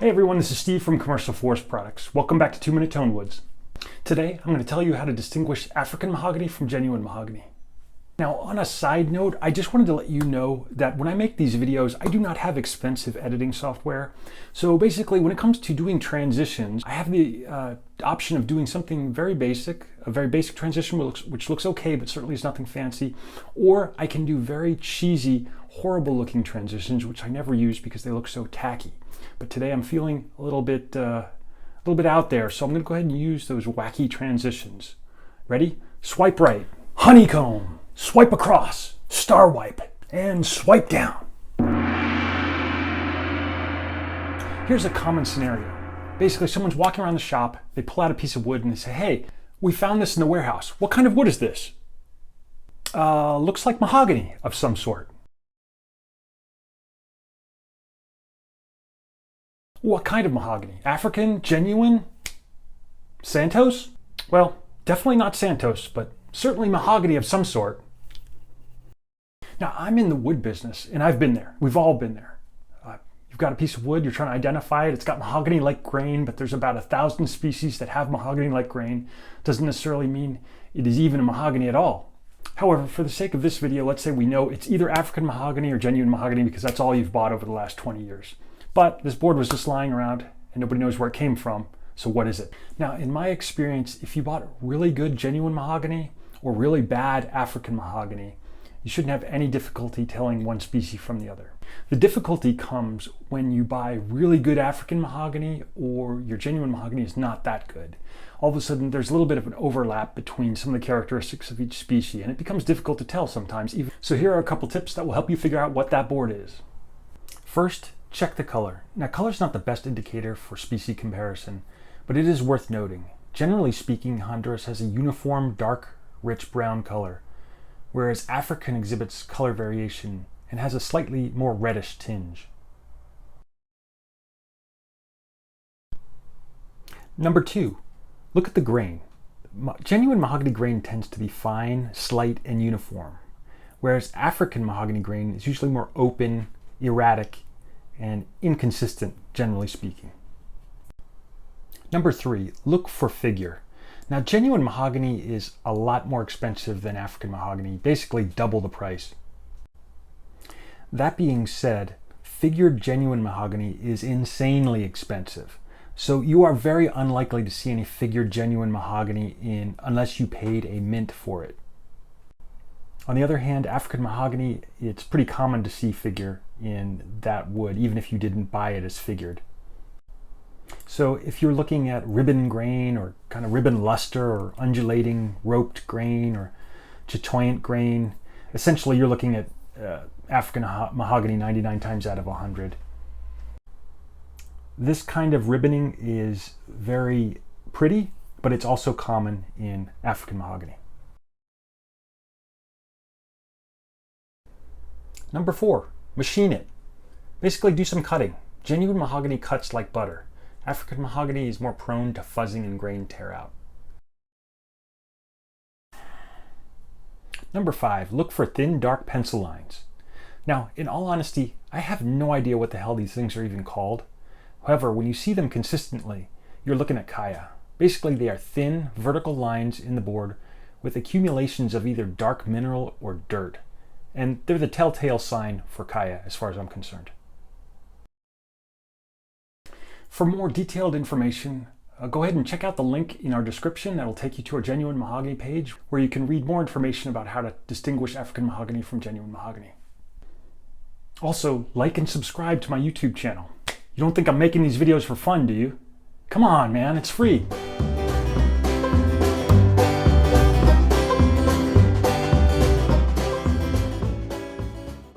Hey everyone, this is Steve from Commercial Forest Products. Welcome back to 2 Minute Tone Woods. Today, I'm going to tell you how to distinguish African mahogany from genuine mahogany. Now, on a side note, I just wanted to let you know that when I make these videos, I do not have expensive editing software. So basically, when it comes to doing transitions, I have the option of doing something very basic, a very basic transition which looks okay, but certainly is nothing fancy. Or I can do very cheesy, horrible looking transitions, which I never use because they look so tacky. But today I'm feeling a little bit out there, so I'm going to go ahead and use those wacky transitions. Ready? Swipe right, honeycomb, swipe across, star wipe, and swipe down. Here's a common scenario. Basically, someone's walking around the shop, they pull out a piece of wood and they say, hey, we found this in the warehouse. What kind of wood is this? Looks like mahogany of some sort. What kind of mahogany? African? Genuine? Santos? Well, definitely not Santos, but certainly mahogany of some sort. Now, I'm in the wood business, and I've been there. We've all been there. You've got a piece of wood, you're trying to identify it. It's got mahogany-like grain, but there's about 1,000 species that have mahogany-like grain. Doesn't necessarily mean it is even a mahogany at all. However, for the sake of this video, let's say we know it's either African mahogany or genuine mahogany because that's all you've bought over the last 20 years. But this board was just lying around and nobody knows where it came from. So what is it? Now, in my experience, if you bought really good genuine mahogany or really bad African mahogany, you shouldn't have any difficulty telling one species from the other. The difficulty comes when you buy really good African mahogany or your genuine mahogany is not that good. All of a sudden, there's a little bit of an overlap between some of the characteristics of each species, and it becomes difficult to tell sometimes. So here are a couple tips that will help you figure out what that board is. First, check the color. Now, color's not the best indicator for species comparison, but it is worth noting. Generally speaking, Honduras has a uniform, dark, rich brown color, whereas African exhibits color variation and has a slightly more reddish tinge. Number 2, look at the grain. Genuine mahogany grain tends to be fine, slight, and uniform, whereas African mahogany grain is usually more open, erratic, and inconsistent, generally speaking. Number 3, look for figure. Now, genuine mahogany is a lot more expensive than African mahogany, basically double the price. That being said, figured genuine mahogany is insanely expensive. So you are very unlikely to see any figured genuine mahogany unless you paid a mint for it. On the other hand, African mahogany, it's pretty common to see figure in that wood, even if you didn't buy it as figured. So if you're looking at ribbon grain or kind of ribbon luster or undulating roped grain or chatoyant grain, essentially you're looking at African mahogany 99 times out of 100. This kind of ribboning is very pretty, but it's also common in African mahogany. Number 4, machine it. Basically do some cutting. Genuine mahogany cuts like butter. African mahogany is more prone to fuzzing and grain tear out. Number 5, look for thin, dark pencil lines. Now, in all honesty, I have no idea what the hell these things are even called. However, when you see them consistently, you're looking at Khaya. Basically, they are thin, vertical lines in the board with accumulations of either dark mineral or dirt. And they're the telltale sign for Khaya, as far as I'm concerned. For more detailed information, go ahead and check out the link in our description. That'll take you to our genuine mahogany page, where you can read more information about how to distinguish African mahogany from genuine mahogany. Also, like and subscribe to my YouTube channel. You don't think I'm making these videos for fun, do you? Come on, man, it's free.